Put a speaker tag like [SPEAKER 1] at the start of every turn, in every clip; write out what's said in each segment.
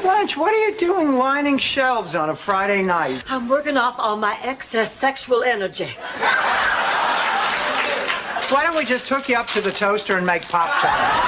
[SPEAKER 1] Blanche, what are you doing lining shelves on a Friday night?
[SPEAKER 2] I'm working off all my excess sexual energy.
[SPEAKER 1] Why don't we just hook you up to the toaster and make Pop-Tarts?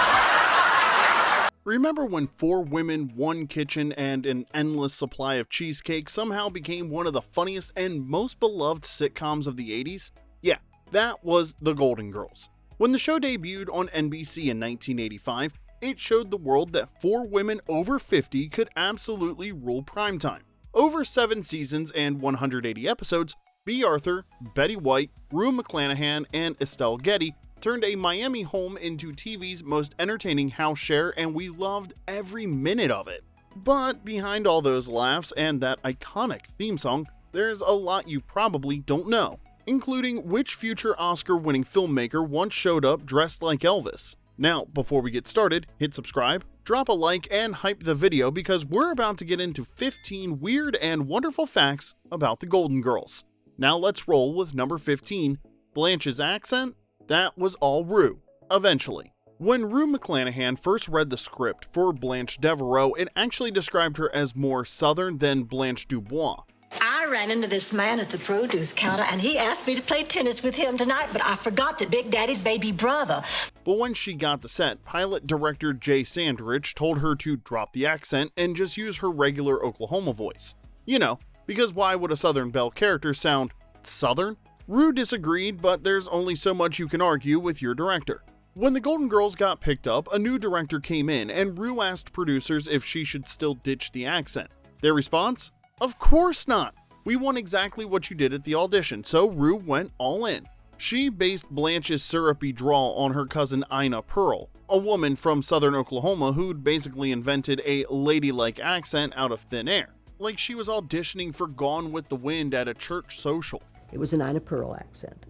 [SPEAKER 3] Remember when 4 women, 1 kitchen, and an endless supply of cheesecake somehow became one of the funniest and most beloved sitcoms of the 80s? Yeah, that was The Golden Girls. When the show debuted on NBC in 1985, it showed the world that 4 women over 50 could absolutely rule primetime. Over 7 seasons and 180 episodes, Bea Arthur, Betty White, McClanahan, and Estelle Getty turned a Miami home into TV's most entertaining house share, and we loved every minute of it. But behind all those laughs and that iconic theme song, there's a lot you probably don't know, including which future Oscar-winning filmmaker once showed up dressed like Elvis. Now, before we get started, hit subscribe, drop a like, and hype the video because we're about to get into 15 weird and wonderful facts about the Golden Girls. Now let's roll with number 15, Blanche's accent. That was all Rue, eventually. When McClanahan first read the script for Blanche Devereaux, it actually described her as more Southern than Blanche Dubois.
[SPEAKER 2] I ran into this man at the produce counter, and he asked me to play tennis with him tonight, but I forgot that Big Daddy's baby brother.
[SPEAKER 3] But when she got the set, pilot director Jay Sandrich told her to drop the accent and just use her regular Oklahoma voice. You know, because why would a Southern Belle character sound Southern? Rue disagreed, but there's only so much you can argue with your director. When the Golden Girls got picked up, a new director came in, and Rue asked producers if she should still ditch the accent. Their response? Of course not! We want exactly what you did at the audition, so Rue went all in. She based Blanche's syrupy drawl on her cousin Ina Pearl, a woman from southern Oklahoma who'd basically invented a ladylike accent out of thin air, like she was auditioning for Gone with the Wind at a church social.
[SPEAKER 4] It was an Ina Pearl accent.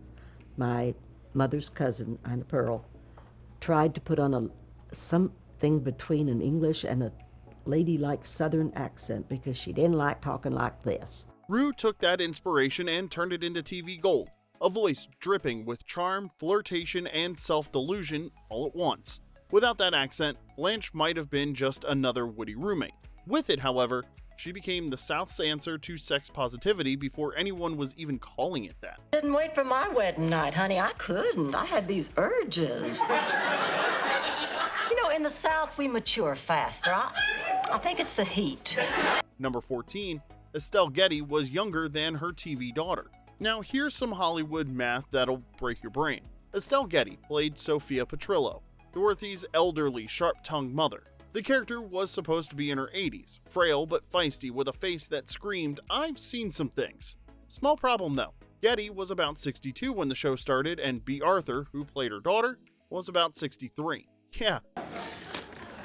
[SPEAKER 4] My mother's cousin, Ina Pearl, tried to put on something between an English and a ladylike Southern accent because she didn't like talking like this.
[SPEAKER 3] Rue took that inspiration and turned it into TV gold, a voice dripping with charm, flirtation, and self-delusion all at once. Without that accent, Blanche might have been just another witty roommate. With it, however, she became the South's answer to sex positivity before anyone was even calling it that.
[SPEAKER 2] Didn't wait for my wedding night, honey. I couldn't. I had these urges. You know, in the South, we mature faster. I think it's the heat.
[SPEAKER 3] Number 14, Estelle Getty was younger than her TV daughter. Now here's some Hollywood math that'll break your brain. Estelle Getty played Sophia Petrillo, Dorothy's elderly, sharp-tongued mother. The character was supposed to be in her 80s, frail but feisty with a face that screamed, "I've seen some things." Small problem though, Getty was about 62 when the show started, and Bea Arthur, who played her daughter, was about 63. Yeah.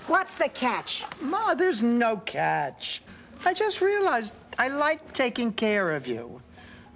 [SPEAKER 5] What's the catch?
[SPEAKER 1] Ma, there's no catch. I just realized I like taking care of you.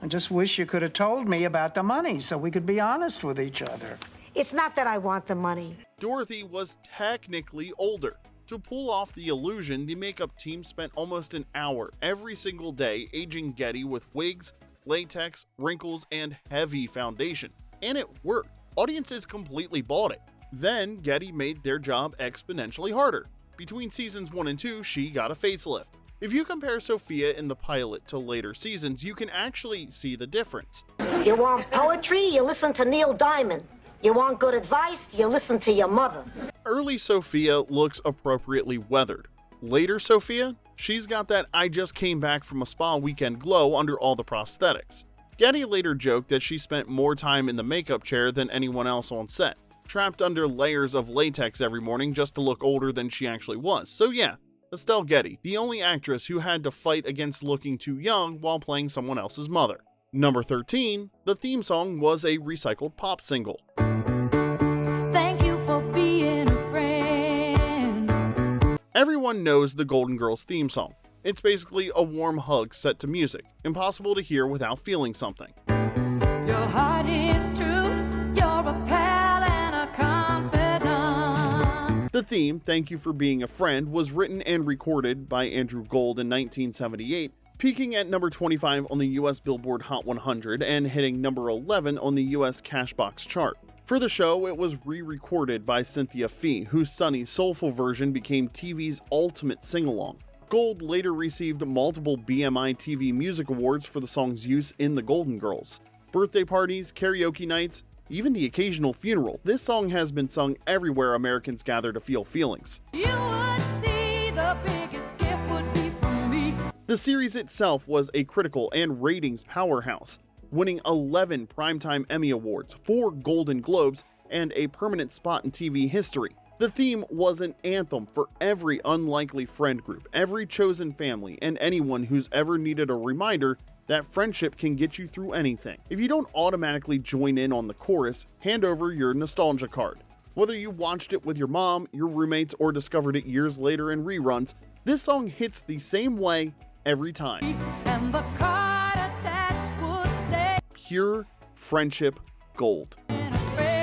[SPEAKER 1] I just wish you could have told me about the money so we could be honest with each other.
[SPEAKER 5] It's not that I want the money.
[SPEAKER 3] Dorothy was technically older. To pull off the illusion, the makeup team spent almost an hour every single day aging Getty with wigs, latex, wrinkles, and heavy foundation. And it worked. Audiences completely bought it. Then Getty made their job exponentially harder. Between seasons 1 and 2, she got a facelift. If you compare Sophia in the pilot to later seasons, you can actually see the difference.
[SPEAKER 5] You want poetry? You listen to Neil Diamond. You want good advice? You listen to your mother.
[SPEAKER 3] Early Sophia looks appropriately weathered. Later Sophia, she's got that I just came back from a spa weekend glow under all the prosthetics. Getty later joked that she spent more time in the makeup chair than anyone else on set, trapped under layers of latex every morning just to look older than she actually was. So yeah, Estelle Getty, the only actress who had to fight against looking too young while playing someone else's mother. Number 13, the theme song was a recycled pop single.
[SPEAKER 6] Thank you for being a friend.
[SPEAKER 3] Everyone knows the Golden Girls theme song. It's basically a warm hug set to music, impossible to hear without feeling something.
[SPEAKER 6] Your heart is true, you're a pal and a confidant.
[SPEAKER 3] The theme, Thank You for Being a Friend, was written and recorded by Andrew Gold in 1978, peaking at number 25 on the US Billboard Hot 100 and hitting number 11 on the US Cashbox chart. For the show, it was re-recorded by Cynthia, whose sunny, soulful version became TV's ultimate sing-along. Gold later received multiple BMI TV Music Awards for the song's use in The Golden Girls. Birthday parties, karaoke nights, even the occasional funeral, this song has been sung everywhere Americans gather to feel feelings.
[SPEAKER 6] You would see the biggest gift would be from me.
[SPEAKER 3] The series itself was a critical and ratings powerhouse, winning 11 Primetime Emmy Awards, 4 Golden Globes, and a permanent spot in TV history. The theme was an anthem for every unlikely friend group, every chosen family, and anyone who's ever needed a reminder that friendship can get you through anything. If you don't automatically join in on the chorus, hand over your nostalgia card. Whether you watched it with your mom, your roommates, or discovered it years later in reruns, this song hits the same way every time.
[SPEAKER 6] And the card attached would say,
[SPEAKER 3] Pure friendship gold.
[SPEAKER 6] "In a friend."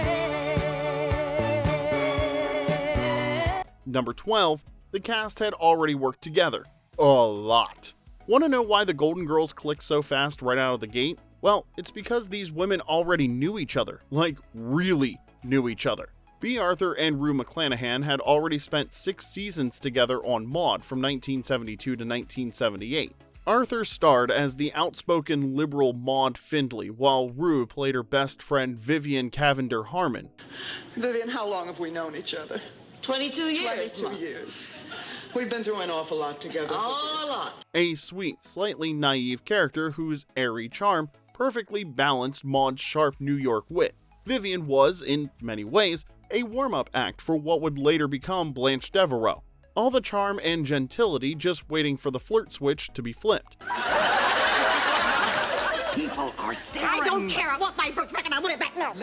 [SPEAKER 3] Number 12, the cast had already worked together. A lot. Want to know why the Golden Girls clicked so fast right out of the gate? Well, it's because these women already knew each other, like really knew each other. Bea Arthur and Rue McClanahan had already spent 6 seasons together on Maude from 1972 to 1978. Arthur starred as the outspoken liberal Maude Findlay, while Rue played her best friend Vivian Cavender Harmon.
[SPEAKER 7] Vivian, how long have we known each other?
[SPEAKER 8] 22 years.
[SPEAKER 7] 22 years. We've been through an awful lot together.
[SPEAKER 8] A lot.
[SPEAKER 3] A sweet, slightly naive character whose airy charm perfectly balanced Maude's sharp New York wit. Vivian was, in many ways, a warm-up act for what would later become Blanche Devereaux. All the charm and gentility just waiting for the flirt switch to be flipped.
[SPEAKER 9] People are staring.
[SPEAKER 5] I don't care. I want my book back and I want it back now.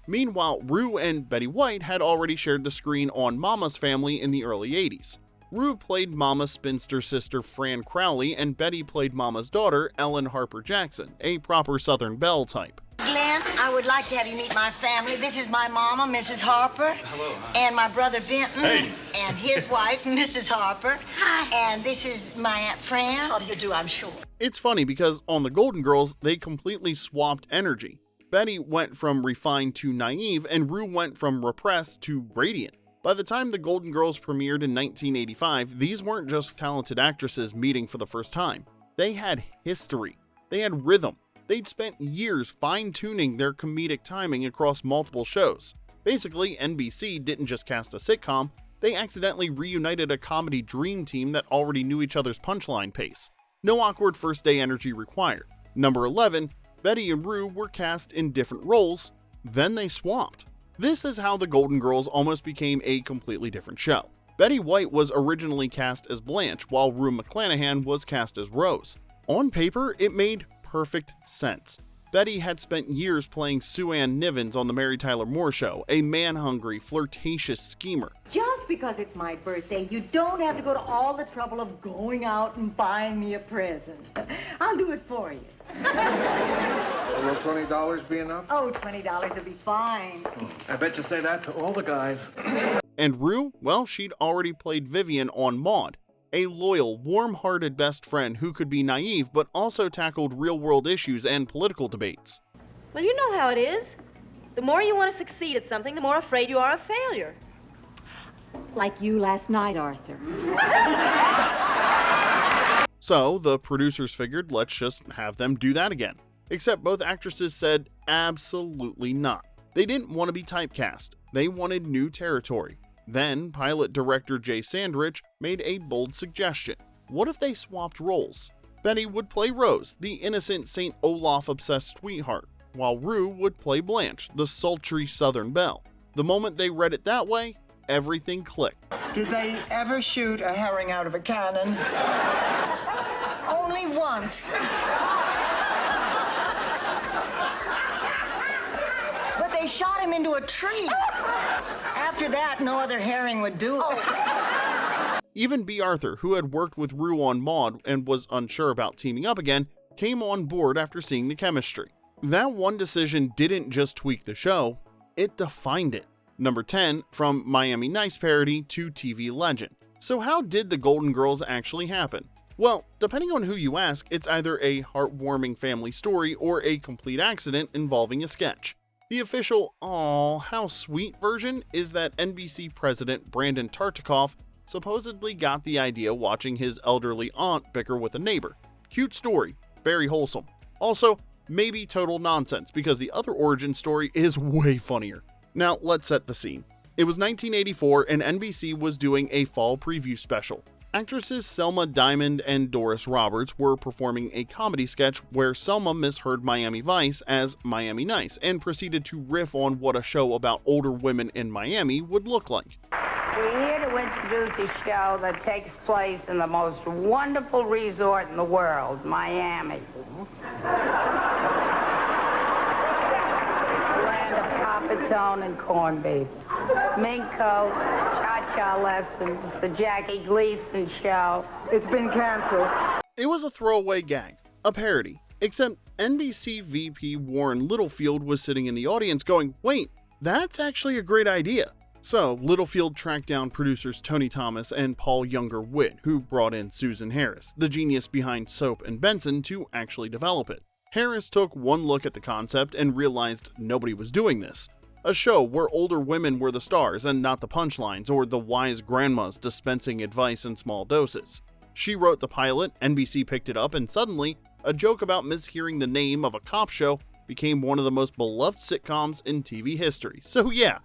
[SPEAKER 3] Meanwhile, Rue and Betty White had already shared the screen on Mama's Family in the early 80s. Rue played Mama's spinster sister Fran Crowley, and Betty played Mama's daughter Ellen Harper Jackson, a proper Southern belle type.
[SPEAKER 9] Glenn, I would like to have you meet my family. This is my mama, Mrs. Harper. Hello. And my brother Vinton. Hey. And his wife, Mrs. Harper. Hi. And this is my Aunt Fran.
[SPEAKER 8] How do you do, I'm sure.
[SPEAKER 3] It's funny because on The Golden Girls, they completely swapped energy. Betty went from refined to naive, and Rue went from repressed to radiant. By the time The Golden Girls premiered in 1985, these weren't just talented actresses meeting for the first time. They had history. They had rhythm. They'd spent years fine-tuning their comedic timing across multiple shows. Basically, NBC didn't just cast a sitcom, they accidentally reunited a comedy dream team that already knew each other's punchline pace. No awkward first-day energy required. Number 11, Betty and Rue were cast in different roles, then they swapped. This is how The Golden Girls almost became a completely different show. Betty White was originally cast as Blanche, while Rue McClanahan was cast as Rose. On paper, it made perfect sense. Betty had spent years playing Sue Ann Nivens on The Mary Tyler Moore Show, a man-hungry, flirtatious schemer.
[SPEAKER 10] Just because it's my birthday, you don't have to go to all the trouble of going out and buying me a present. I'll do it for you.
[SPEAKER 11] Will $20 be enough?
[SPEAKER 10] Oh, $20 will be fine.
[SPEAKER 11] I bet you say that to all the guys.
[SPEAKER 3] And Rue, well, she'd already played Vivian on Maude, a loyal, warm-hearted best friend who could be naive but also tackled real-world issues and political debates.
[SPEAKER 12] Well, you know how it is. The more you want to succeed at something, the more afraid you are of failure.
[SPEAKER 2] Like you last night, Arthur.
[SPEAKER 3] So, the producers figured, let's just have them do that again. Except both actresses said absolutely not. They didn't want to be typecast. They wanted new territory. Then, pilot director Jay Sandrich made a bold suggestion. What if they swapped roles? Betty would play Rose, the innocent St. Olaf-obsessed sweetheart, while Rue would play Blanche, the sultry Southern belle. The moment they read it that way, everything clicked.
[SPEAKER 7] Did they ever shoot a herring out of a cannon?
[SPEAKER 9] Only once. But they shot him into a tree. After that, no other herring would do it.
[SPEAKER 3] Even Bea Arthur, who had worked with Rue on Maude and was unsure about teaming up again, came on board after seeing the chemistry. That one decision didn't just tweak the show, it defined it. Number 10, from Miami Nice parody to TV legend. So how did The Golden Girls actually happen? Well, depending on who you ask, it's either a heartwarming family story or a complete accident involving a sketch. The official "aw, how sweet" version is that NBC president Brandon Tartikoff supposedly got the idea watching his elderly aunt bicker with a neighbor. Cute story, very wholesome. Also, maybe total nonsense because the other origin story is way funnier. Now, let's set the scene. It was 1984 and NBC was doing a fall preview special. Actresses Selma Diamond and Doris Roberts were performing a comedy sketch where Selma misheard Miami Vice as Miami Nice and proceeded to riff on what a show about older women in Miami would look like.
[SPEAKER 13] We're here to introduce a show that takes place in the most wonderful resort in the world, Miami. Land of Papatone and corned beef. Mink coat, cha-cha lessons, the Jackie Gleason show.
[SPEAKER 7] It's been canceled.
[SPEAKER 3] It was a throwaway gag, a parody, except NBC VP Warren Littlefield was sitting in the audience going, wait, that's actually a great idea. So Littlefield tracked down producers Tony Thomas and Paul Younger-Witt, who brought in Susan Harris, the genius behind Soap and Benson, to actually develop it. Harris took one look at the concept and realized nobody was doing this. A show where older women were the stars and not the punchlines or the wise grandmas dispensing advice in small doses. She wrote the pilot, NBC picked it up, and suddenly, a joke about mishearing the name of a cop show became one of the most beloved sitcoms in TV history. So yeah.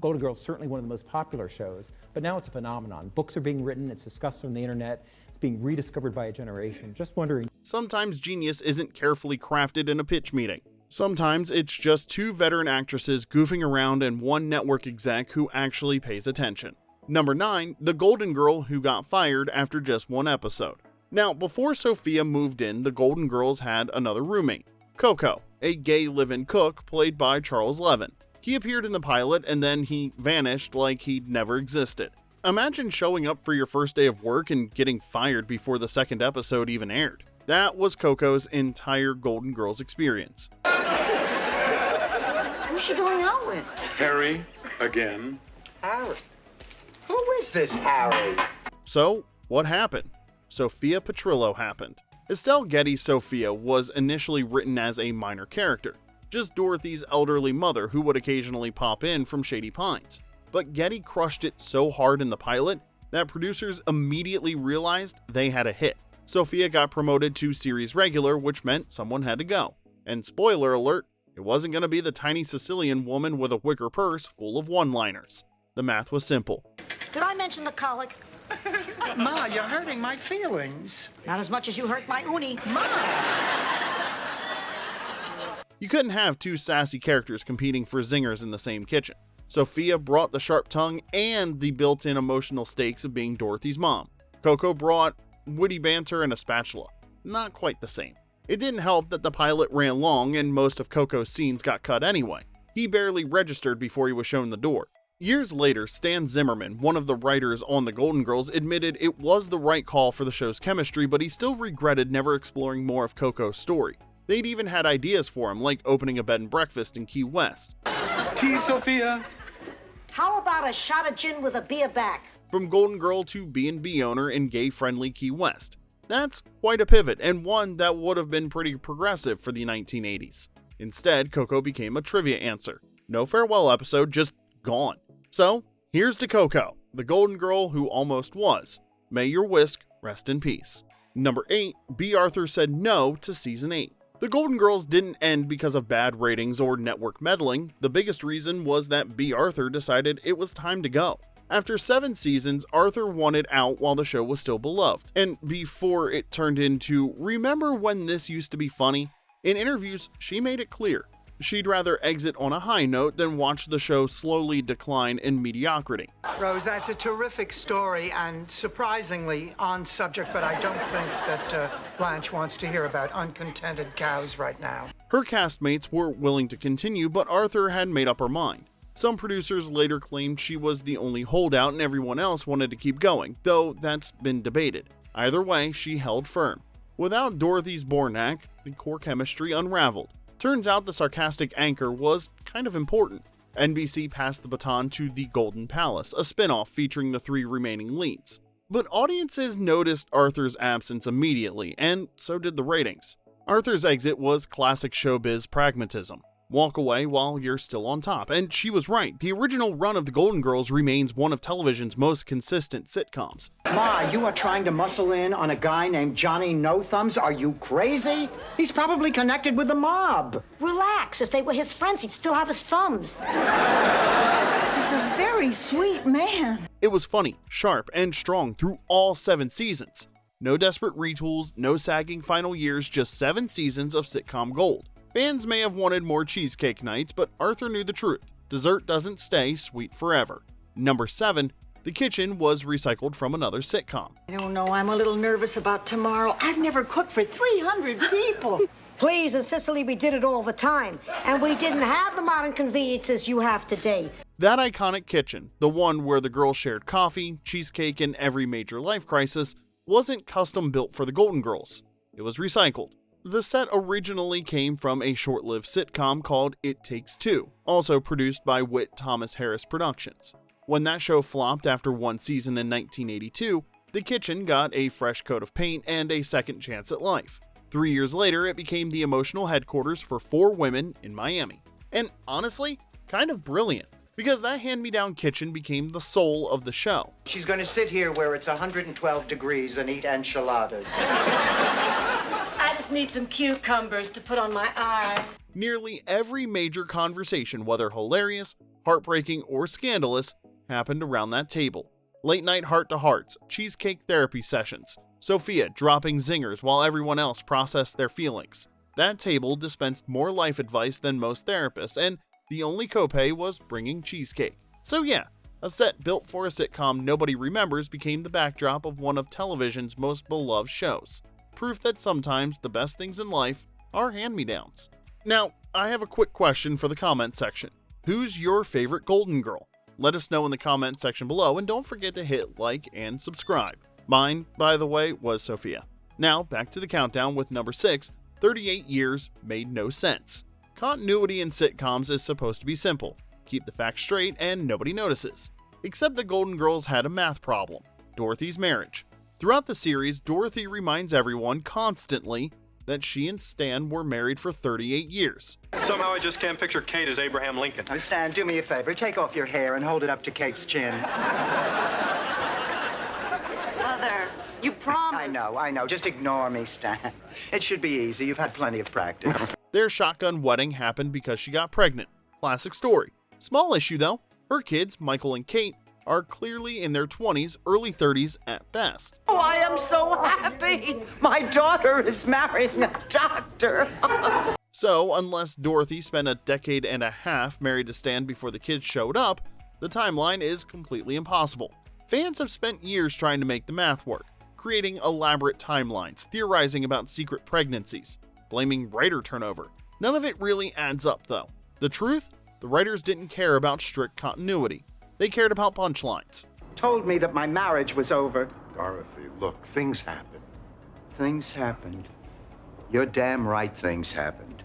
[SPEAKER 14] Golden Girls is certainly one of the most popular shows, but now it's a phenomenon. Books are being written, it's discussed on the internet, it's being rediscovered by a generation. Just wondering.
[SPEAKER 3] Sometimes genius isn't carefully crafted in a pitch meeting. Sometimes it's just two veteran actresses goofing around and one network exec who actually pays attention. Number 9, the Golden Girl who got fired after just one episode. Now, before Sophia moved in, the Golden Girls had another roommate, Coco, a gay live-in cook played by Charles Levin. He appeared in the pilot and then he vanished like he'd never existed. Imagine showing up for your first day of work and getting fired before the second episode even aired. That was Coco's entire Golden Girls experience.
[SPEAKER 9] Who's she going out with?
[SPEAKER 11] Harry, again.
[SPEAKER 7] Harry? Who is this Harry?
[SPEAKER 3] So, what happened? Sophia Petrillo happened. Estelle Getty's Sophia was initially written as a minor character, just Dorothy's elderly mother who would occasionally pop in from Shady Pines. But Getty crushed it so hard in the pilot that producers immediately realized they had a hit. Sophia got promoted to series regular, which meant someone had to go. And spoiler alert, it wasn't going to be the tiny Sicilian woman with a wicker purse full of one-liners. The math was simple.
[SPEAKER 9] Did I mention the colic?
[SPEAKER 1] Ma, you're hurting my feelings.
[SPEAKER 9] Not as much as you hurt my uni. Ma!
[SPEAKER 3] You couldn't have two sassy characters competing for zingers in the same kitchen. Sophia brought the sharp tongue and the built-in emotional stakes of being Dorothy's mom. Coco brought witty banter and a spatula. Not quite the same. It didn't help that the pilot ran long and most of Coco's scenes got cut anyway. He barely registered before he was shown the door. Years later, Stan Zimmerman, one of the writers on The Golden Girls, admitted it was the right call for the show's chemistry, but he still regretted never exploring more of Coco's story. They'd even had ideas for him, like opening a bed and breakfast in Key West.
[SPEAKER 11] Tea, Sophia.
[SPEAKER 9] How about a shot of gin with a beer back?
[SPEAKER 3] From Golden Girl to B&B owner in gay-friendly Key West. That's quite a pivot, and one that would have been pretty progressive for the 1980s. Instead, Coco became a trivia answer. No farewell episode, just gone. So, here's to Coco, the Golden Girl who almost was. May your whisk rest in peace. Number 8, Bea Arthur Said No to Season 8. The Golden Girls didn't end because of bad ratings or network meddling. The biggest reason was that Bea Arthur decided it was time to go. After 7 seasons, Arthur wanted out while the show was still beloved, and before it turned into, remember when this used to be funny? In interviews, she made it clear. She'd rather exit on a high note than watch the show slowly decline in mediocrity.
[SPEAKER 1] Rose, that's a terrific story and surprisingly on subject, but I don't think that Blanche wants to hear about uncontented cows right now.
[SPEAKER 3] Her castmates were willing to continue, but Arthur had made up her mind. Some producers later claimed she was the only holdout and everyone else wanted to keep going, though that's been debated. Either way, she held firm. Without Dorothy's Bornak, the core chemistry unraveled. Turns out the sarcastic anchor was kind of important. NBC passed the baton to The Golden Palace, a spin-off featuring the 3 remaining leads. But audiences noticed Arthur's absence immediately, and so did the ratings. Arthur's exit was classic showbiz pragmatism. Walk away while you're still on top. And she was right. The original run of The Golden Girls remains one of television's most consistent sitcoms.
[SPEAKER 1] Ma, you are trying to muscle in on a guy named Johnny No Thumbs? Are you crazy? He's probably connected with the mob.
[SPEAKER 5] Relax. If they were his friends, he'd still have his thumbs.
[SPEAKER 7] He's a very sweet man.
[SPEAKER 3] It was funny, sharp, and strong through all 7 seasons. No desperate retools, no sagging final years, just 7 seasons of sitcom gold. Fans may have wanted more cheesecake nights, but Arthur knew the truth. Dessert doesn't stay sweet forever. Number 7, The Kitchen was recycled from another sitcom.
[SPEAKER 7] I don't know, I'm a little nervous about tomorrow. I've never cooked for 300 people.
[SPEAKER 5] Please, in Sicily, we did it all the time. And we didn't have the modern conveniences you have today.
[SPEAKER 3] That iconic kitchen, the one where the girls shared coffee, cheesecake, and every major life crisis, wasn't custom built for the Golden Girls. It was recycled. The set originally came from a short-lived sitcom called It Takes Two, also produced by Whit Thomas Harris Productions. When that show flopped after 1 season in 1982, the kitchen got a fresh coat of paint and a second chance at life. 3 years later, it became the emotional headquarters for 4 women in Miami. And honestly, kind of brilliant, because that hand-me-down kitchen became the soul of the show.
[SPEAKER 1] She's going to sit here where it's 112 degrees and eat enchiladas.
[SPEAKER 2] I just need some cucumbers to put on my eye.
[SPEAKER 3] Nearly every major conversation, whether hilarious, heartbreaking, or scandalous, happened around that table. Late-night heart-to-hearts, cheesecake therapy sessions, Sophia dropping zingers while everyone else processed their feelings. That table dispensed more life advice than most therapists, and the only copay was bringing cheesecake. So yeah, a set built for a sitcom nobody remembers became the backdrop of one of television's most beloved shows. Proof that sometimes the best things in life are hand-me-downs. Now, I have a quick question for the comment section. Who's your favorite Golden Girl? Let us know in the comment section below, and don't forget to hit like and subscribe. Mine, by the way, was Sophia. Now, back to the countdown with number 6, 38 years made no sense. Continuity in sitcoms is supposed to be simple. Keep the facts straight and nobody notices. Except the Golden Girls had a math problem: Dorothy's marriage. Throughout the series, Dorothy reminds everyone constantly that she and Stan were married for 38 years.
[SPEAKER 11] Somehow I just can't picture Kate as Abraham Lincoln.
[SPEAKER 1] Now, Stan, do me a favor. Take off your hair and hold it up to Kate's chin.
[SPEAKER 12] Mother, you promised.
[SPEAKER 1] I know. Just ignore me, Stan. It should be easy. You've had plenty of practice.
[SPEAKER 3] Their shotgun wedding happened because she got pregnant. Classic story. Small issue though. Her kids, Michael and Kate, are clearly in their 20s, early 30s at best.
[SPEAKER 7] Oh, I am so happy. My daughter is marrying a doctor.
[SPEAKER 3] So, unless Dorothy spent a decade and a half married to Stan before the kids showed up, the timeline is completely impossible. Fans have spent years trying to make the math work, creating elaborate timelines, theorizing about secret pregnancies, blaming writer turnover. None of it really adds up though. The truth? The writers didn't care about strict continuity. They cared about punchlines.
[SPEAKER 1] Told me that my marriage was over.
[SPEAKER 15] Dorothy, look, things happen.
[SPEAKER 1] Things happened. You're damn right things happened.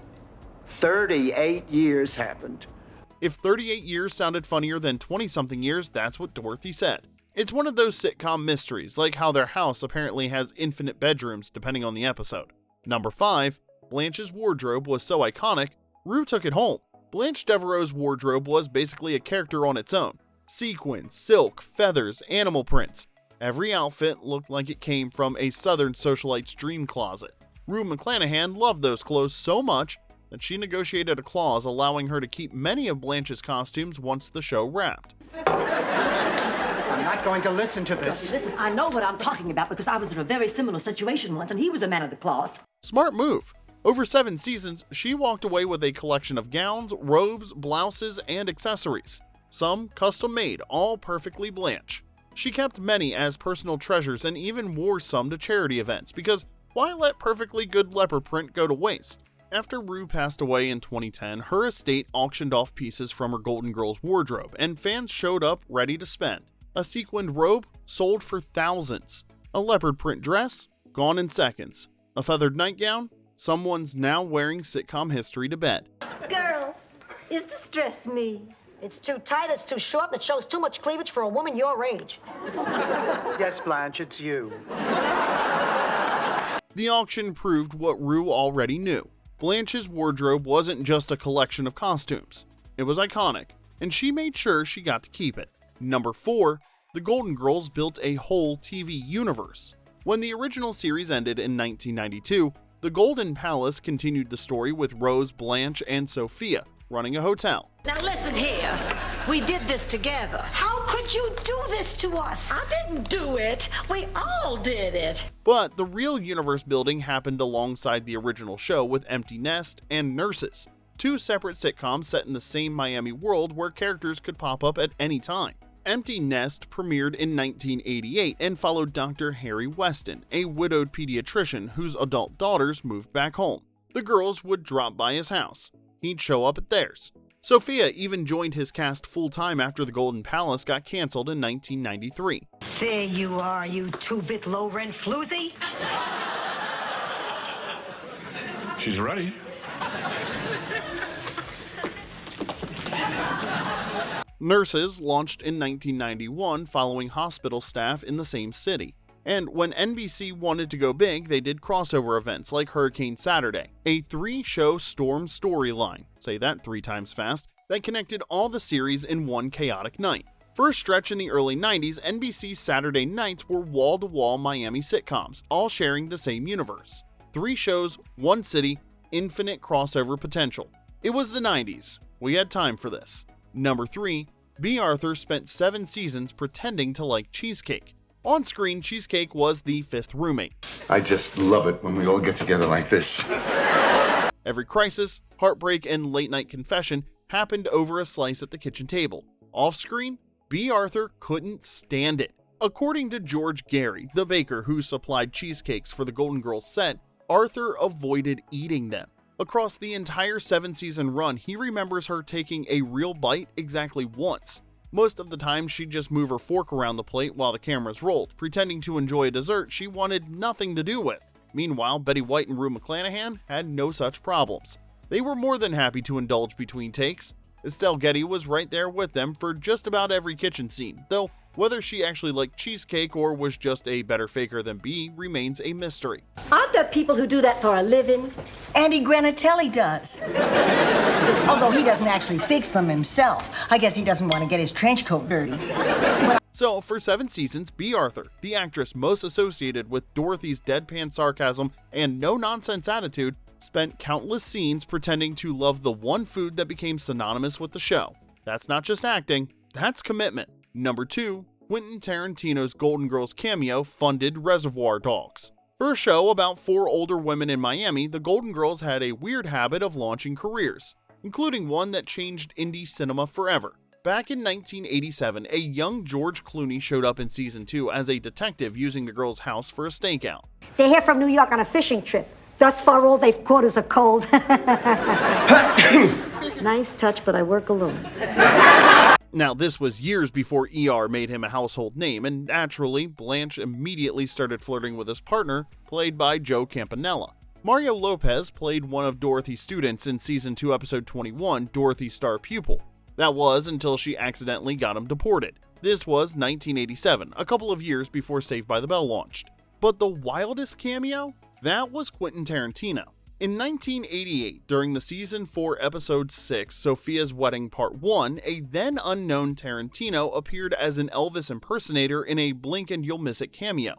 [SPEAKER 1] 38 years happened.
[SPEAKER 3] If 38 years sounded funnier than 20-something years, that's what Dorothy said. It's one of those sitcom mysteries, like how their house apparently has infinite bedrooms depending on the episode. Number 5, Blanche's wardrobe was so iconic, Rue took it home. Blanche Devereaux's wardrobe was basically a character on its own. Sequins, silk, feathers, animal prints. Every outfit looked like it came from a Southern socialite's dream closet. Rue McClanahan loved those clothes so much that she negotiated a clause allowing her to keep many of Blanche's costumes once the show wrapped.
[SPEAKER 1] I'm not going to listen to this.
[SPEAKER 2] Listen, I know what I'm talking about because I was in a very similar situation once and he was a man of the cloth.
[SPEAKER 3] Smart move. Over 7 seasons, she walked away with a collection of gowns, robes, blouses, and accessories. Some custom-made, all perfectly Blanche. She kept many as personal treasures and even wore some to charity events, because why let perfectly good leopard print go to waste? After Rue passed away in 2010, her estate auctioned off pieces from her Golden Girls wardrobe, and fans showed up ready to spend. A sequined robe sold for thousands. A leopard print dress? Gone in seconds. A feathered nightgown? Someone's now wearing sitcom history to bed.
[SPEAKER 5] Girls, is this dress me? It's too tight, it's too short, and it shows too much cleavage for a woman your age.
[SPEAKER 1] Yes, Blanche, it's you.
[SPEAKER 3] The auction proved what Rue already knew. Blanche's wardrobe wasn't just a collection of costumes. It was iconic, and she made sure she got to keep it. Number 4, the Golden Girls built a whole TV universe. When the original series ended in 1992, the Golden Palace continued the story with Rose, Blanche, and Sophia running a hotel.
[SPEAKER 9] Now listen here. We did this together. How could you do this to us? I didn't do it. We all did it.
[SPEAKER 3] But the real universe building happened alongside the original show with Empty Nest and Nurses, 2 separate sitcoms set in the same Miami world where characters could pop up at any time. Empty Nest premiered in 1988 and followed Dr. Harry Weston, a widowed pediatrician whose adult daughters moved back home. The girls would drop by his house. He'd show up at theirs. Sophia even joined his cast full-time after the Golden Palace got canceled in 1993.
[SPEAKER 9] There you are, you 2-bit low-rent floozy.
[SPEAKER 16] She's ready.
[SPEAKER 3] Nurses launched in 1991 following hospital staff in the same city. And when NBC wanted to go big, they did crossover events like Hurricane Saturday, a 3-show storm storyline, say that 3 times fast, that connected all the series in one chaotic night. For a stretch in the early 90s, NBC's Saturday nights were wall-to-wall Miami sitcoms, all sharing the same universe. 3 shows, 1 city, infinite crossover potential. It was the 90s. We had time for this. Number 3, Bea Arthur spent 7 seasons pretending to like Cheesecake. On screen, Cheesecake was the 5th roommate.
[SPEAKER 15] I just love it when we all get together like this.
[SPEAKER 3] Every crisis, heartbreak, and late-night confession happened over a slice at the kitchen table. Off-screen, Bea Arthur couldn't stand it. According to George Gary, the baker who supplied cheesecakes for the Golden Girls set, Arthur avoided eating them. Across the entire 7-season run, he remembers her taking a real bite exactly once. Most of the time, she'd just move her fork around the plate while the cameras rolled, pretending to enjoy a dessert she wanted nothing to do with. Meanwhile, Betty White and Rue McClanahan had no such problems. They were more than happy to indulge between takes. Estelle Getty was right there with them for just about every kitchen scene, though whether she actually liked cheesecake or was just a better faker than Bea remains a mystery.
[SPEAKER 5] Aren't there people who do that for a living?
[SPEAKER 7] Andy Granatelli does. Although he doesn't actually fix them himself. I guess he doesn't want to get his trench coat dirty.
[SPEAKER 3] So, for 7 seasons, Bea Arthur, the actress most associated with Dorothy's deadpan sarcasm and no-nonsense attitude, spent countless scenes pretending to love the one food that became synonymous with the show. That's not just acting, that's commitment. Number 2, Quentin Tarantino's Golden Girls cameo funded Reservoir Dogs. For a show about 4 older women in Miami, the Golden Girls had a weird habit of launching careers, including one that changed indie cinema forever. Back in 1987, a young George Clooney showed up in season 2 as a detective using the girls' house for a stakeout.
[SPEAKER 5] They're here from New York on a fishing trip. Thus far, all they've caught is a cold. Nice touch, but I work alone.
[SPEAKER 3] Now, this was years before ER made him a household name, and naturally, Blanche immediately started flirting with his partner, played by Joe Campanella. Mario Lopez played one of Dorothy's students in Season 2, Episode 21, Dorothy's Star Pupil. That was until she accidentally got him deported. This was 1987, a couple of years before Saved by the Bell launched. But the wildest cameo? That was Quentin Tarantino. In 1988, during the Season 4, Episode 6, Sophia's Wedding Part 1, a then unknown Tarantino appeared as an Elvis impersonator in a Blink and You'll Miss It cameo.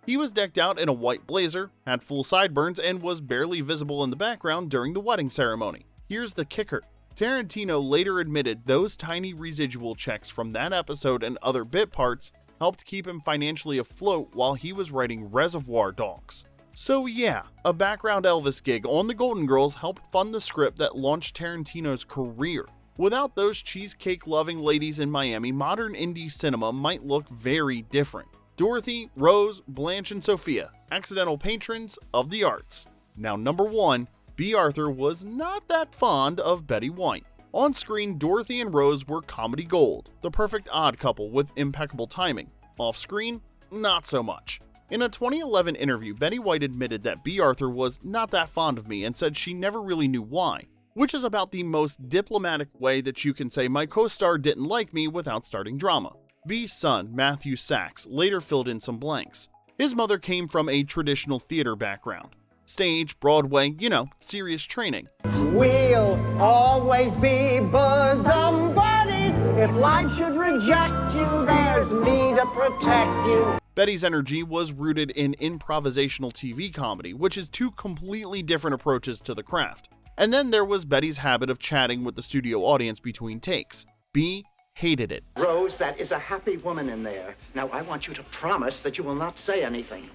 [SPEAKER 3] He was decked out in a white blazer, had full sideburns, and was barely visible in the background during the wedding ceremony. Here's the kicker. Tarantino later admitted those tiny residual checks from that episode and other bit parts helped keep him financially afloat while he was writing Reservoir Dogs. So yeah, a background Elvis gig on the Golden Girls helped fund the script that launched Tarantino's career. Without those cheesecake-loving ladies in Miami, modern indie cinema might look very different. Dorothy, Rose, Blanche, and Sophia, accidental patrons of the arts. Now number 1, Bea Arthur was not that fond of Betty White. On screen, Dorothy and Rose were comedy gold, the perfect odd couple with impeccable timing. Off screen, not so much. In a 2011 interview, Betty White admitted that Bea Arthur was not that fond of me and said she never really knew why. which is about the most diplomatic way that you can say my co-star didn't like me without starting drama. Bea's son, Matthew Sachs, later filled in some blanks. His mother came from a traditional theater background. Stage, Broadway, serious training.
[SPEAKER 17] We'll always be bosom buddies. If life should reject you, there's me to protect you.
[SPEAKER 3] Betty's energy was rooted in improvisational TV comedy, which is two completely different approaches to the craft. And then there was Betty's habit of chatting with the studio audience between takes. Bea hated it.
[SPEAKER 1] Rose, that is a happy woman in there. Now, I want you to promise that you will not say anything.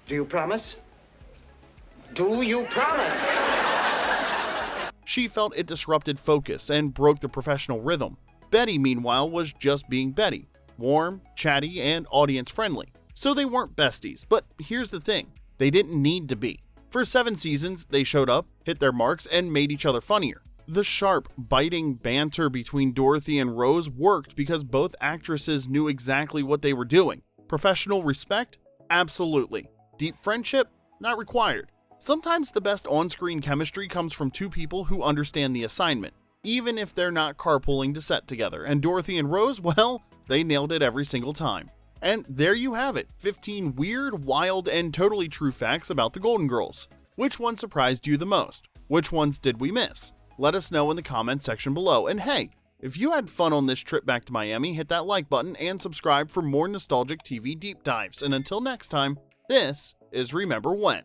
[SPEAKER 1] Do you promise? Do you promise?
[SPEAKER 3] She felt it disrupted focus and broke the professional rhythm. Betty, meanwhile, was just being Betty. Warm, chatty, and audience-friendly. So they weren't besties, but here's the thing. They didn't need to be. For 7 seasons, they showed up, hit their marks, and made each other funnier. The sharp, biting banter between Dorothy and Rose worked because both actresses knew exactly what they were doing. Professional respect? Absolutely. Deep friendship? Not required. Sometimes the best on-screen chemistry comes from two people who understand the assignment, even if they're not carpooling to set together, and Dorothy and Rose, well, they nailed it every single time. And there you have it, 15 weird, wild, and totally true facts about the Golden Girls. Which one surprised you the most? Which ones did we miss? Let us know in the comments section below. And hey, if you had fun on this trip back to Miami, hit that like button and subscribe for more nostalgic TV deep dives. And until next time, this is Remember When.